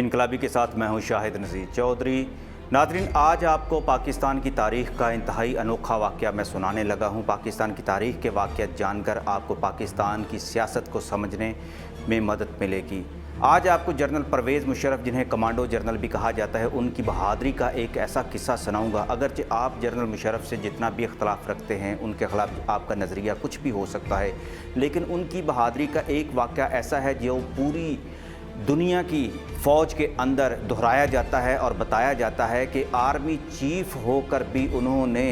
इनकलाबी के साथ मैं हूं शाहिद नज़ीर चौधरी। नाज़रीन, आज आपको पाकिस्तान की तारीख़ का इंतहाई अनोखा वाक़या मैं सुनाने लगा हूं। पाकिस्तान की तारीख़ के वाक़यात जानकर आपको पाकिस्तान की सियासत को समझने में मदद मिलेगी। आज आपको जनरल परवेज़ मुशर्रफ, जिन्हें कमांडो जनरल भी कहा जाता है, उनकी बहादुरी का एक ऐसा किस्सा सुनाऊंगा। अगरचे आप जनरल मुशर्रफ से जितना भी इख्तलाफ रखते हैं, उनके ख़िलाफ़ आपका नज़रिया कुछ भी हो सकता है, लेकिन उनकी बहादुरी का एक वाक़या ऐसा है जो पूरी दुनिया की फ़ौज के अंदर दोहराया जाता है और बताया जाता है कि आर्मी चीफ़ होकर भी उन्होंने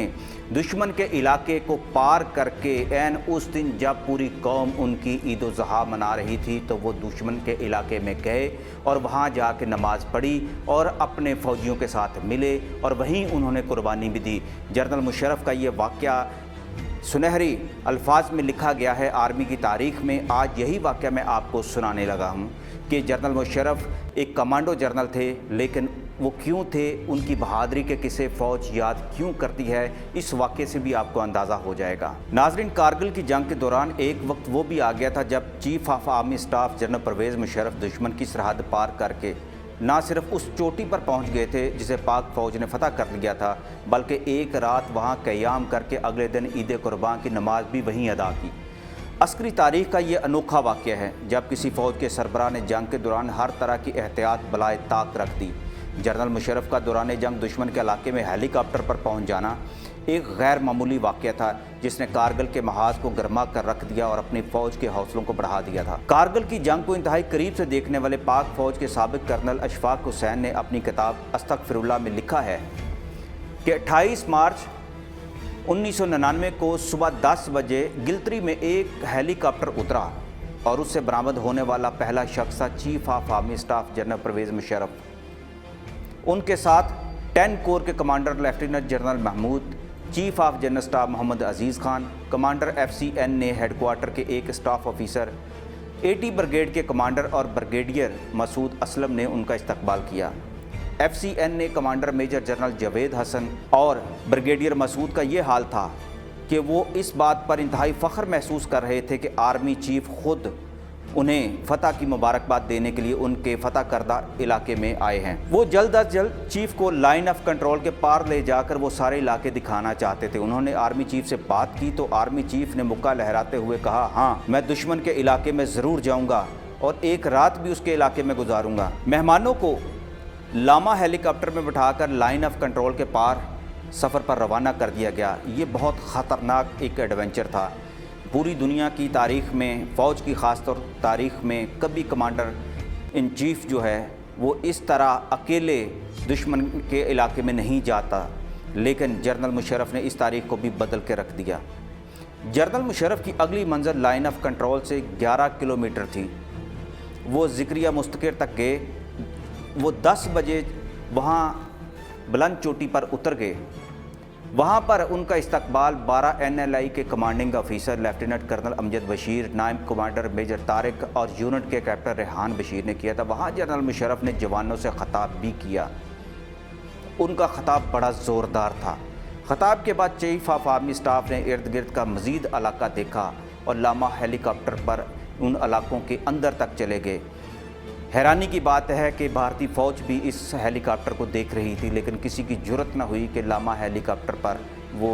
दुश्मन के इलाके को पार करके ऐन उस दिन जब पूरी कौम उनकी ईद उल ज़ुहा मना रही थी, तो वो दुश्मन के इलाके में गए और वहाँ जाके नमाज़ पढ़ी और अपने फ़ौजियों के साथ मिले और वहीं उन्होंने कुर्बानी भी दी। जनरल मुशर्रफ का ये वाक़या सुनहरी अल्फाज में लिखा गया है आर्मी की तारीख़ में। आज यही वाक़या मैं आपको सुनाने लगा हूँ कि जनरल मुशर्रफ एक कमांडो जनरल थे, लेकिन वो क्यों थे, उनकी बहादुरी के किस्से फ़ौज याद क्यों करती है, इस वाक़े से भी आपको अंदाज़ा हो जाएगा। नाज़रीन, कारगिल की जंग के दौरान एक वक्त वो भी आ गया था जब chief of army staff general Pervez Musharraf दुश्मन की सरहद पार करके ना सिर्फ उस चोटी पर पहुंच गए थे जिसे पाक फ़ौज ने फतह कर लिया था, बल्कि एक रात वहां क़याम करके अगले दिन ईद कुर्बान की नमाज भी वहीं अदा की। अस्करी तारीख़ का ये अनोखा वाक़या है जब किसी फ़ौज के सरबराह ने जंग के दौरान हर तरह की एहतियात बलाए ताक रख दी। जनरल मुशर्रफ का दौरान जंग दुश्मन के इलाके में हेलीकॉप्टर पर पहुँच जाना एक गैर मामूली वाक़या था, जिसने कारगिल के महाज को गरमा कर रख दिया और अपनी फ़ौज के हौसलों को बढ़ा दिया था। कारगिल की जंग को इंतहाई करीब से देखने वाले पाक फ़ौज के साबिक़ कर्नल अशफाक हुसैन ने अपनी किताब अस्तग़फिरुल्लाह में लिखा है कि 28 मार्च 1999 को सुबह 10 बजे गिलतरी में एक हेलीकॉप्टर उतरा और उससे बरामद होने वाला पहला शख्स था chief of army staff general Pervez Musharraf. उनके साथ 10 कोर के commander lieutenant general Mahmood, chief of general staff Mohammad Aziz Khan, commander FCN ने हेडक्वार्टर के एक स्टाफ ऑफिसर, 80 ब्रिगेड के कमांडर और ब्रिगेडियर मसूद असलम ने उनका इस्तकबाल किया। FCN ने commander major general Javed Hasan और ब्रिगेडियर मसूद का ये हाल था कि वो इस बात पर इंतहाई फ़ख्र महसूस कर रहे थे कि आर्मी चीफ़ ख़ुद उन्हें फ़तह की मुबारकबाद देने के लिए उनके फ़तह करदा इलाके में आए हैं। वो जल्द अज जल्द चीफ़ को लाइन ऑफ कंट्रोल के पार ले जाकर वो सारे इलाके दिखाना चाहते थे। उन्होंने आर्मी चीफ़ से बात की तो आर्मी चीफ़ ने मुक्का लहराते हुए कहा, हाँ, मैं दुश्मन के इलाके में ज़रूर जाऊँगा और एक रात भी उसके इलाके में गुजारूँगा। मेहमानों को लामा हेलीकॉप्टर में बिठाकर लाइन ऑफ कंट्रोल के पार सफ़र पर रवाना कर दिया गया। ये बहुत ख़तरनाक एक एडवेंचर था। पूरी दुनिया की तारीख़ में, फ़ौज की ख़ास तौर तारीख़ में, कभी कमांडर इन चीफ़ जो है वो इस तरह अकेले दुश्मन के इलाके में नहीं जाता, लेकिन जनरल मुशर्रफ ने इस तारीख़ को भी बदल के रख दिया। जनरल मुशर्रफ की अगली मंजिल लाइन ऑफ कंट्रोल से 11 किलोमीटर थी। वो ज़िक्रिया मुस्तकिर तक गए। वो 10 बजे वहाँ बुलंद चोटी पर उतर गए। वहाँ पर उनका इस्तकबाल 12 NLI के commanding officer lieutenant colonel Amjad Bashir, नायब कमांडर मेजर तारिक और यूनिट के कैप्टन रेहान बशीर ने किया था। वहाँ जनरल मुशर्रफ ने जवानों से ख़ताब भी किया। उनका ख़ताब बड़ा ज़ोरदार था। ख़ताब के बाद चीफ़ ऑफ आर्मी स्टाफ ने इर्द गिर्द का मज़ीद इलाका देखा और लामा हेलीकॉप्टर पर उन इलाकों के अंदर तक चले गए। हैरानी की बात है कि भारतीय फ़ौज भी इस हेलीकॉप्टर को देख रही थी, लेकिन किसी की जुर्रत न हुई कि लामा हेलीकॉप्टर पर वो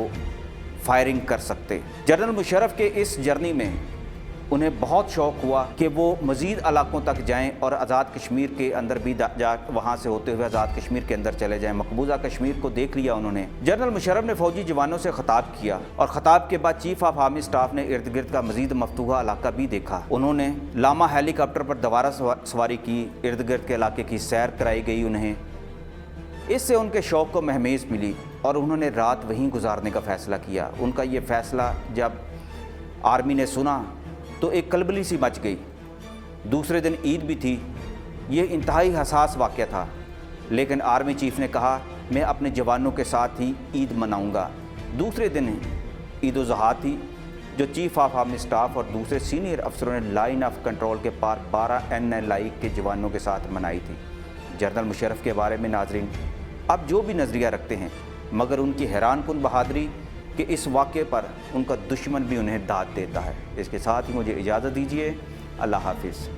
फायरिंग कर सकते। जनरल मुशर्रफ के इस जर्नी में उन्हें बहुत शौक़ हुआ कि वो मज़ीद इलाकों तक जाएं और आज़ाद कश्मीर के अंदर भी वहाँ से होते हुए आज़ाद कश्मीर के अंदर चले जाएं। मकबूजा कश्मीर को देख लिया उन्होंने। जनरल मुशर्रफ ने फ़ौजी जवानों से ख़ताब किया और ख़ताब के बाद चीफ़ ऑफ आर्मी स्टाफ ने इर्द गिर्द का मज़ीद मफ्तूहा इलाका भी देखा। उन्होंने लामा हेलीकॉप्टर पर दोबारा सवारी की, इर्द गिर्द के इलाके की सैर कराई गई उन्हें। इससे उनके शौक़ को महमेज मिली और उन्होंने रात वहीं गुजारने का फ़ैसला किया। उनका ये फ़ैसला जब आर्मी ने सुना तो एक कलबली सी मच गई। दूसरे दिन ईद भी थी। ये इंतहाई हसास वाक़या था, लेकिन आर्मी चीफ़ ने कहा, मैं अपने जवानों के साथ ही ईद मनाऊंगा। दूसरे दिन ईद उल ज़ुहा थी, जो चीफ़ ऑफ आर्मी स्टाफ और दूसरे सीनियर अफसरों ने लाइन ऑफ कंट्रोल के पार 12 NLI के जवानों के साथ मनाई थी। जनरल मुशर्रफ के बारे में नाज़रीन अब जो भी नज़रिया रखते हैं, मगर उनकी हैरान कुन बहादुरी कि इस वाक़े पर उनका दुश्मन भी उन्हें दाद देता है। इसके साथ ही मुझे इजाज़त दीजिए। अल्लाह हाफ़िज़।